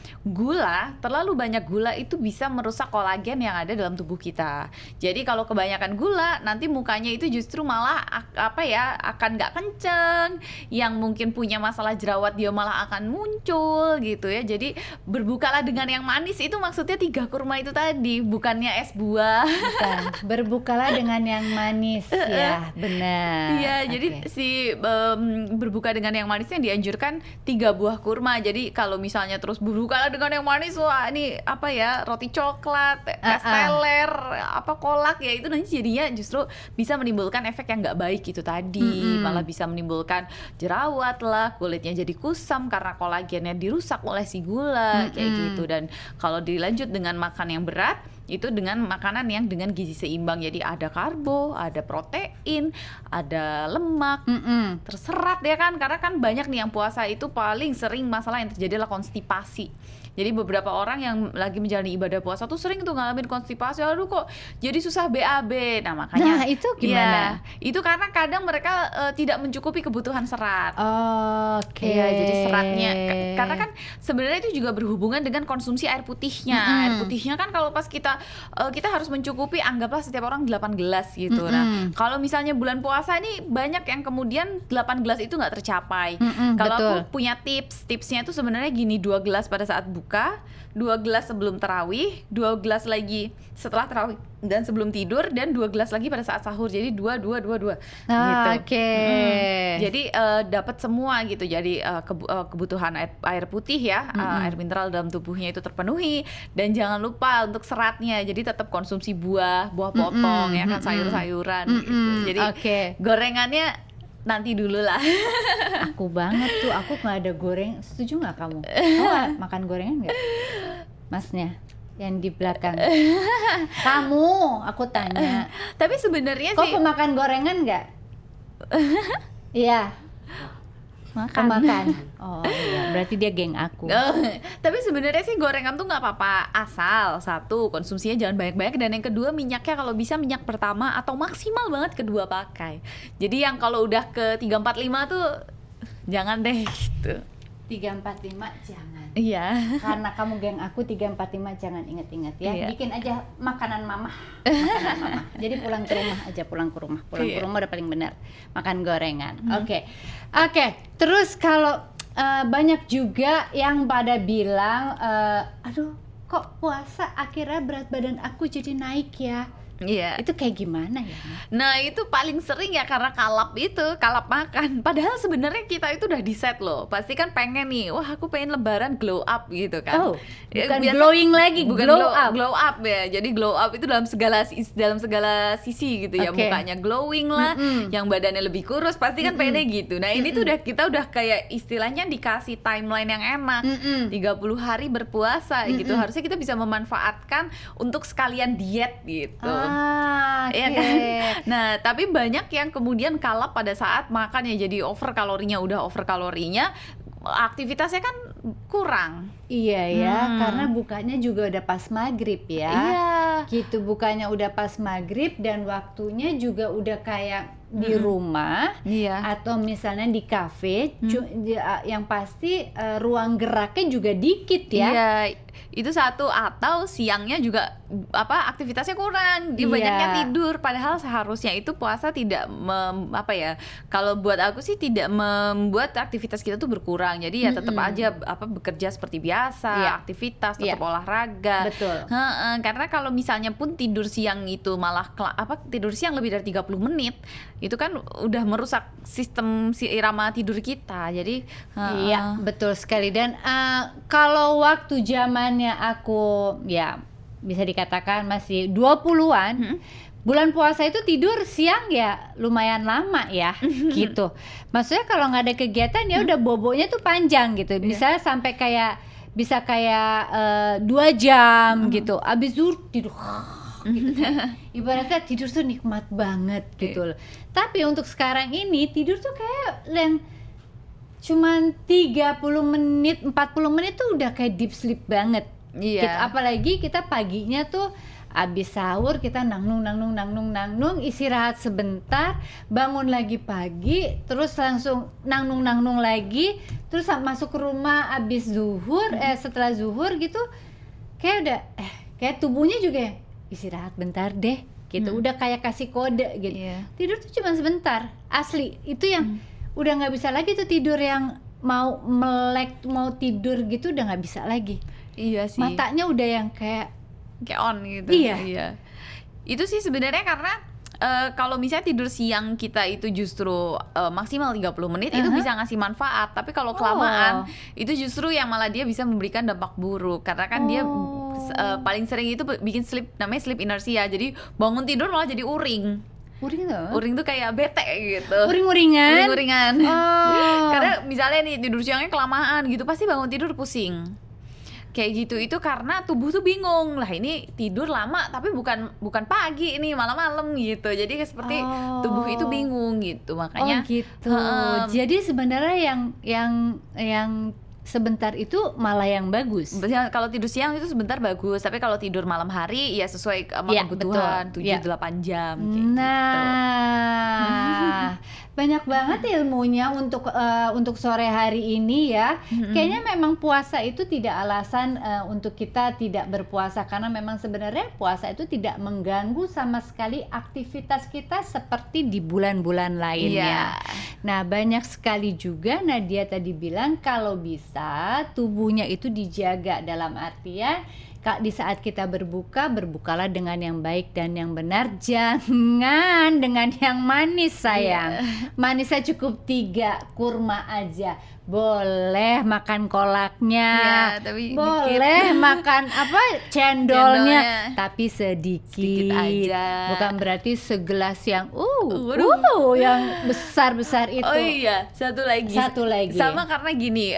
terlalu banyak gula itu bisa merusak kolagen yang ada dalam tubuh kita. Jadi kalau kebanyakan gula nanti mukanya itu justru malah akan nggak kenceng. Yang mungkin punya masalah jerawat dia malah akan muncul gitu ya. Jadi berbukalah dengan yang manis itu maksudnya 3 kurma itu tadi, bukannya es buah. Bukan. Berbukalah dengan yang manis ya, benar. Iya, jadi berbuka dengan yang manisnya dianjurkan 3 buah kurma. Jadi kalau misalnya terus berbukalah dengan yang manis, wah ini roti coklat, es teler, kolak ya, itu nanti jadinya justru bisa menimbulkan efek yang nggak baik itu tadi. Malah bisa menimbulkan jerawat lah, kulitnya jadi kusam karena kolagennya dirusak oleh si gula kayak gitu. Dan kalau dilanjut dengan makan yang berat, itu dengan makanan yang dengan gizi seimbang. Jadi ada karbo, ada protein, ada lemak, terserat ya kan. Karena kan banyak nih yang puasa itu paling sering masalah yang terjadi adalah konstipasi. Jadi beberapa orang yang lagi menjalani ibadah puasa tuh sering tuh ngalamin konstipasi. Aduh kok jadi susah BAB. Nah makanya itu gimana? Itu karena kadang mereka tidak mencukupi kebutuhan serat. Oke. Iya, jadi seratnya karena kan sebenarnya itu juga berhubungan dengan konsumsi air putihnya. Air putihnya kan kalau pas kita harus mencukupi, anggaplah setiap orang 8 gelas gitu. Nah, kalau misalnya bulan puasa ini banyak yang kemudian 8 gelas itu nggak tercapai. Kalau aku punya tipsnya itu sebenarnya gini, 2 gelas pada saat berbuka, 2 gelas sebelum tarawih, 2 gelas lagi setelah tarawih dan sebelum tidur, dan 2 gelas lagi pada saat sahur. Jadi 2 gitu. Oke. Jadi dapat semua gitu. Jadi kebutuhan air putih ya, air mineral dalam tubuhnya itu terpenuhi, dan jangan lupa untuk seratnya. Jadi tetap konsumsi buah potong ya kan, sayur-sayuran gitu. Jadi gorengannya nanti dulu lah. Aku banget tuh, aku nggak ada goreng. Setuju nggak kamu? Kamu makan gorengan nggak? Masnya yang di belakang. Kamu, aku tanya. Tapi sebenarnya Kok sih pemakan gorengan nggak? Iya. Makan. Oh iya, berarti dia geng aku. Tapi sebenarnya sih gorengan tuh nggak apa-apa, asal satu konsumsinya jangan banyak-banyak, dan yang kedua minyaknya kalau bisa minyak pertama atau maksimal banget kedua pakai. Jadi yang kalau udah ke 345 tuh jangan deh gitu. 345 jangan. Iya. Karena kamu geng aku 345 jangan, inget-inget ya. Iya. Bikin aja makanan mama. Jadi pulang ke rumah. Pulang ke rumah udah paling benar. Makan gorengan. Oke. Terus kalau banyak juga yang pada bilang, aduh kok puasa akhirnya berat badan aku jadi naik ya. Iya. Itu kayak gimana ya? Nah itu paling sering ya karena kalap makan. Padahal sebenarnya kita itu udah di set loh. Pasti kan pengen nih, wah aku pengen lebaran glow up gitu kan. Oh, bukan glowing lagi, bukan glow up ya. Jadi glow up itu dalam segala sisi gitu ya. Mukanya glowing lah, yang badannya lebih kurus pasti kan pengennya gitu. Nah ini tuh kita udah kayak istilahnya dikasih timeline yang enak. 30 hari berpuasa gitu. Harusnya kita bisa memanfaatkan untuk sekalian diet gitu. Ya kan? Nah, tapi banyak yang kemudian kalap pada saat makan ya, jadi over kalorinya, aktivitasnya kan kurang. Iya ya, karena bukanya juga udah pas maghrib ya. Iya. Gitu, bukanya udah pas maghrib dan waktunya juga udah kayak di rumah. Iya. Atau misalnya di kafe, yang pasti ruang geraknya juga dikit ya. Iya, itu satu. Atau siangnya juga aktivitasnya kurang, dia banyaknya tidur. Padahal seharusnya itu puasa tidak kalau buat aku sih tidak membuat aktivitas kita tuh berkurang. Jadi ya tetap aja bekerja seperti biasa, aktivitas, tetap olahraga. Betul. Karena kalau misalnya pun tidur siang itu malah tidur siang lebih dari 30 menit, itu kan udah merusak sistem irama tidur kita. Jadi iya, betul sekali. Dan kalau waktu zamannya aku ya bisa dikatakan masih 20-an, bulan puasa itu tidur siang ya lumayan lama ya gitu. Maksudnya kalau nggak ada kegiatan ya udah bobonya tuh panjang gitu. Misalnya sampai bisa kayak 2 jam gitu. Abis zuhur tidur gitu kan. Ibaratnya tidur tuh nikmat banget gitu loh. Tapi untuk sekarang ini tidur tuh kayak yang cuman 30 menit, 40 menit tuh udah kayak deep sleep banget. Iya. Apalagi kita paginya tuh abis sahur kita nangnung, istirahat sebentar, bangun lagi pagi, terus langsung nangnung lagi, terus masuk ke rumah abis zuhur, setelah zuhur gitu, kayak udah kayak tubuhnya juga istirahat bentar deh gitu, udah kayak kasih kode gitu. Tidur tuh cuma sebentar, asli itu yang udah nggak bisa lagi tuh tidur yang mau tidur gitu, udah nggak bisa lagi. Iya sih. Matanya udah yang kayak on gitu. Iya. Itu sih sebenarnya karena kalau misalnya tidur siang kita itu justru maksimal 30 menit itu bisa ngasih manfaat. Tapi kalau kelamaan itu justru yang malah dia bisa memberikan dampak buruk. Karena kan dia paling sering itu bikin namanya sleep inertia. Jadi bangun tidur malah jadi uring. Uring tuh kayak bete gitu. Uring-uringan. Karena misalnya nih tidur siangnya kelamaan gitu, pasti bangun tidur pusing. Kayak gitu, itu karena tubuh tuh bingung lah, ini tidur lama tapi bukan pagi, ini malam-malam gitu. Jadi seperti tubuh itu bingung gitu, makanya. Gitu. Jadi sebenarnya yang sebentar itu malah yang bagus. Kalau tidur siang itu sebentar bagus, tapi kalau tidur malam hari ya sesuai sama kebutuhan 7-8 jam kayak gitu. banyak banget ilmunya untuk sore hari ini ya. Kayaknya memang puasa itu tidak alasan untuk kita tidak berpuasa, karena memang sebenarnya puasa itu tidak mengganggu sama sekali aktivitas kita seperti di bulan-bulan lainnya. Nah, banyak sekali juga Nadia tadi bilang kalau bisa tubuhnya itu dijaga, dalam artian di saat kita berbuka, berbukalah dengan yang baik dan yang benar, jangan dengan yang manis sayang. Manisnya cukup 3 kurma aja. Boleh makan kolaknya, tapi boleh makan cendolnya, tapi sedikit aja. Bukan berarti segelas yang yang besar-besar itu. Oh iya, satu lagi. Sama karena gini,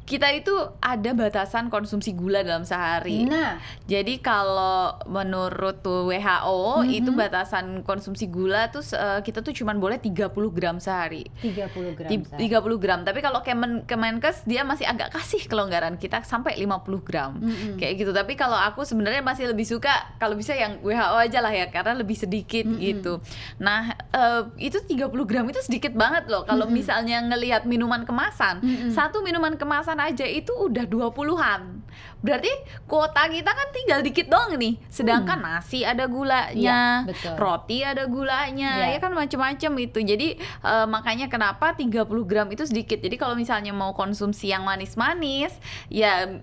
kita itu ada batasan konsumsi gula dalam sehari. Nah, jadi kalau menurut WHO itu batasan konsumsi gula tuh kita tuh cuman boleh 30 gram sehari. 30 gram. 30 gram. Tapi kalau Kemenkes dia masih agak kasih kelonggaran kita sampai 50 gram. Kayak gitu. Tapi kalau aku sebenarnya masih lebih suka kalau bisa yang WHO aja lah ya, karena lebih sedikit gitu. Nah, itu 30 gram itu sedikit banget loh. Kalau misalnya ngelihat minuman kemasan, satu minuman kemasan aja itu udah 20-an. Berarti kuota kita kan tinggal dikit doang nih. Sedangkan nasi ada gulanya, roti ada gulanya, ya kan macam-macam itu. Jadi makanya kenapa 30 gram itu sedikit. Jadi kalau misalnya mau konsumsi yang manis-manis, ya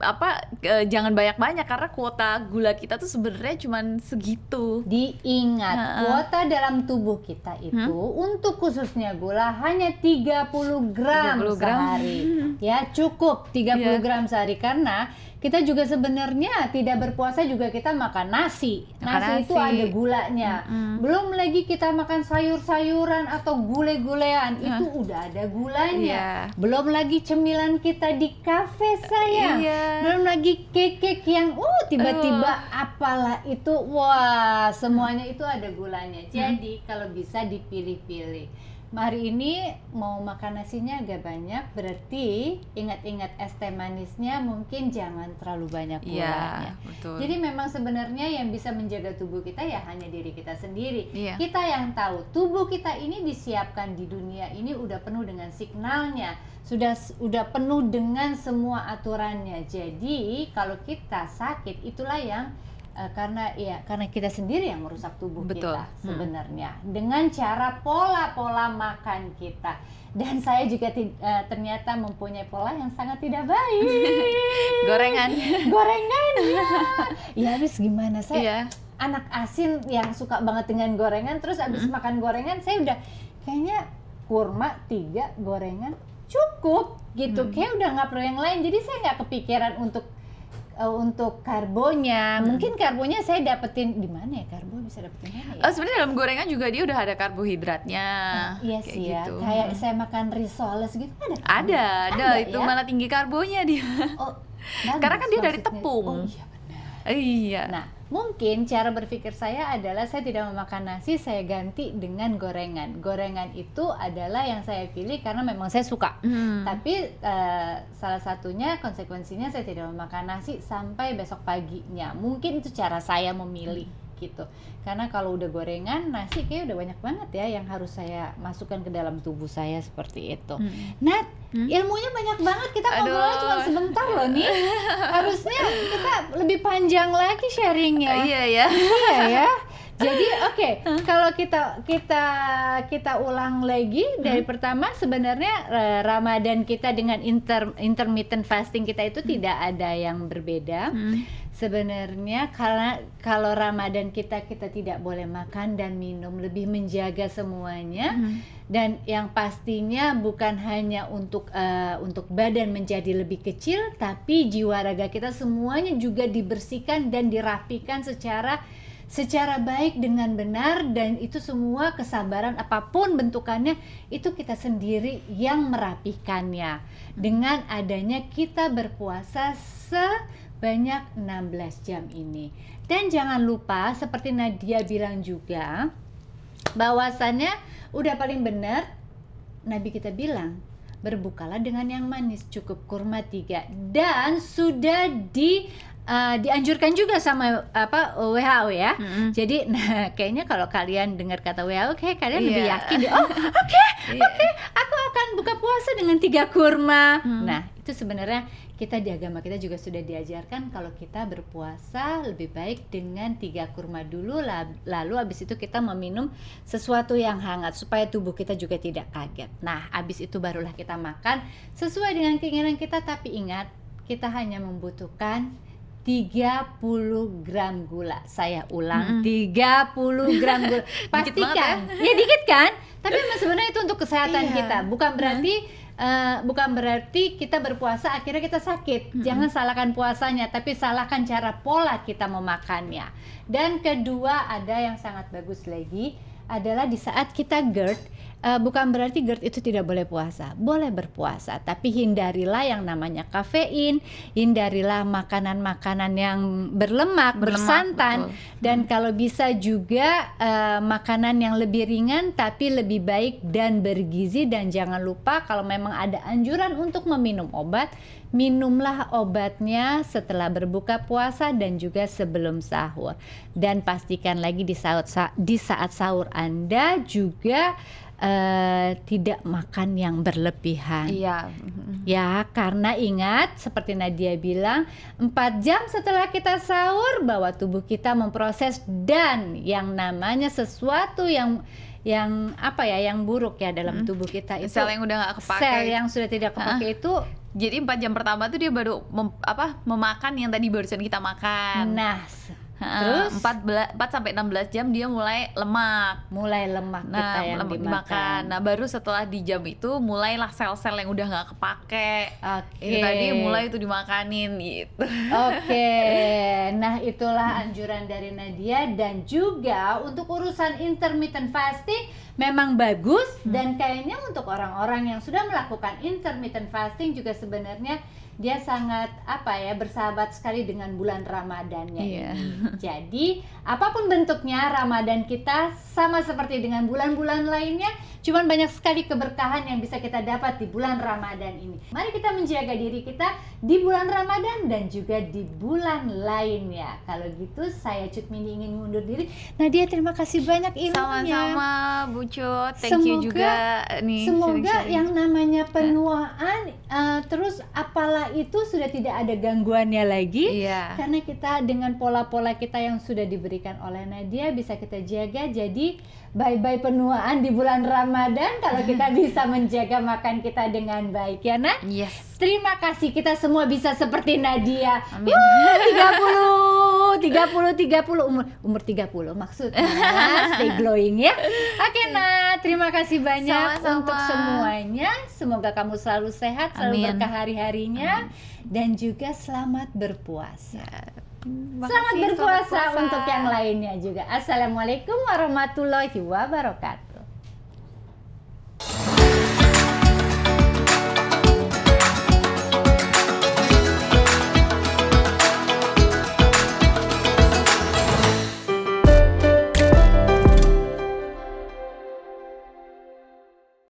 jangan banyak-banyak, karena kuota gula kita tuh sebenarnya cuman segitu. Diingat, kuota dalam tubuh kita itu untuk khususnya gula hanya 30 gram sehari. Ya, cukup 30 gram sehari, karena kita juga sebenarnya tidak berpuasa juga kita makan nasi. Nasi itu ada gulanya. Belum lagi kita makan sayur-sayuran atau gulai-gulean, itu udah ada gulanya. Belum lagi cemilan kita di kafe sayang. Belum lagi cake yang tiba-tiba apalah itu, wah semuanya itu ada gulanya. Jadi kalau bisa dipilih-pilih. Hari ini mau makan nasinya agak banyak, berarti ingat-ingat es teh manisnya mungkin jangan terlalu banyak gulanya. Betul. Jadi memang sebenarnya yang bisa menjaga tubuh kita ya hanya diri kita sendiri. Kita yang tahu tubuh kita ini disiapkan di dunia ini udah penuh dengan signalnya, sudah penuh dengan semua aturannya. Jadi kalau kita sakit itulah yang karena kita sendiri yang merusak tubuh kita sebenarnya dengan cara pola makan kita. Dan saya juga ternyata mempunyai pola yang sangat tidak baik. Gorengan ya habis gimana, saya anak asin yang suka banget dengan gorengan, terus habis makan gorengan saya udah kayaknya kurma 3, gorengan cukup gitu, kayak udah nggak perlu yang lain. Jadi saya nggak kepikiran untuk karbonya. Mungkin karbonya saya dapetin di mana ya? Karbo bisa dapetin mana ya? Sebenarnya dalam gorengan juga dia udah ada karbohidratnya. Iya sih ya. Gitu. Kayak saya makan risoles gitu ada itu ya? malah tinggi karbonya dia. Karena kan dia dari tepung. Oh iya benar. Iya. Nah, mungkin cara berpikir saya adalah saya tidak memakan nasi, saya ganti dengan gorengan. Gorengan itu adalah yang saya pilih karena memang saya suka. Tapi salah satunya konsekuensinya saya tidak memakan nasi sampai besok paginya. Mungkin itu cara saya memilih gitu. Karena kalau udah gorengan, nasi kayak udah banyak banget ya yang harus saya masukkan ke dalam tubuh saya seperti itu. Nat, ilmunya banyak banget, kita ngobrolnya cuma sebentar loh nih. Harusnya kita lebih panjang lagi sharingnya. Iya ya. Jadi kalau kita ulang lagi dari pertama, sebenarnya Ramadan kita dengan intermittent fasting kita itu tidak ada yang berbeda. Sebenarnya karena kalau Ramadan kita tidak boleh makan dan minum, lebih menjaga semuanya. Dan yang pastinya bukan hanya untuk badan menjadi lebih kecil, tapi jiwa raga kita semuanya juga dibersihkan dan dirapikan secara baik dengan benar. Dan itu semua kesabaran apapun bentukannya itu kita sendiri yang merapikannya dengan adanya kita berpuasa sebanyak 16 jam ini. Dan jangan lupa seperti Nadia bilang juga, bahwasannya udah paling benar Nabi kita bilang berbukalah dengan yang manis, cukup kurma 3, dan sudah dianjurkan juga sama WHO ya. Mm-mm. Jadi nah kayaknya kalau kalian dengar kata WHO kayak kalian lebih Iya. yakin deh. Oh, oke, aku akan buka puasa dengan 3 kurma. Nah, itu sebenarnya kita di agama kita juga sudah diajarkan kalau kita berpuasa lebih baik dengan 3 kurma dulu, lalu habis itu kita meminum sesuatu yang hangat supaya tubuh kita juga tidak kaget. Nah, habis itu barulah kita makan sesuai dengan keinginan kita, tapi ingat kita hanya membutuhkan 30 gram gula. Saya ulang, 30 gram gula. Dikit Pastikan. banget Ya dikit kan? Tapi emang sebenarnya itu untuk kesehatan Iya. kita. Bukan berarti kita berpuasa akhirnya kita sakit. Jangan salahkan puasanya, tapi salahkan cara pola kita memakannya. Dan kedua ada yang sangat bagus lagi adalah di saat kita GERD, bukan berarti GERD itu tidak boleh puasa, boleh berpuasa, tapi hindarilah yang namanya kafein, hindarilah makanan-makanan yang berlemak, bersantan, betul. dan kalau bisa juga makanan yang lebih ringan tapi lebih baik dan bergizi. Dan jangan lupa kalau memang ada anjuran untuk meminum obat, minumlah obatnya setelah berbuka puasa dan juga sebelum sahur. Dan pastikan lagi di saat sahur Anda juga tidak makan yang berlebihan. Iya. Ya, karena ingat seperti Nadia bilang, 4 jam setelah kita sahur bahwa tubuh kita memproses, dan yang namanya sesuatu yang buruk ya dalam tubuh kita itu Sel yang udah nggak kepakai. sel yang sudah tidak kepakai itu. Jadi 4 jam pertama tuh dia baru memakan yang tadi barusan kita makan. Nah, Terus terus 4 sampai 16 jam dia mulai lemak. kita yang lemak dimakan. Nah, baru setelah di jam itu mulailah sel-sel yang udah nggak kepake. Oke. Itu tadi mulai itu dimakanin gitu. Oke, nah itulah anjuran dari Nadia. Dan juga untuk urusan intermittent fasting memang bagus, dan kayaknya untuk orang-orang yang sudah melakukan intermittent fasting juga sebenarnya dia sangat bersahabat sekali dengan bulan Ramadannya Iya. ini. Jadi apapun bentuknya, Ramadan kita sama seperti dengan bulan-bulan lainnya, cuman banyak sekali keberkahan yang bisa kita dapat di bulan Ramadan ini. Mari kita menjaga diri kita di bulan Ramadan dan juga di bulan lainnya. Kalau gitu saya Cut Mini ingin mundur diri. Nadia, terima kasih banyak ilmunya. Sama-sama Bu Cut, thank you juga nih. Semoga sharing-sharing. yang namanya penuaan terus apalah itu sudah tidak ada gangguannya lagi. Iya. Karena kita dengan pola-pola kita yang sudah diberikan oleh Nadia bisa kita jaga. Jadi bye-bye penuaan di bulan Ramadan kalau kita bisa menjaga makan kita dengan baik, ya Nak? Yes. Terima kasih, kita semua bisa seperti Nadia. Amin. 30 umur 30 maksudnya stay glowing ya. Oke Nak, terima kasih banyak Sama-sama. untuk semuanya. Semoga kamu selalu sehat, selalu Amin. berkah hari-harinya, dan juga selamat berpuasa. Makasih, Selamat berpuasa puasa. untuk yang lainnya juga. Assalamualaikum warahmatullahi wabarakatuh.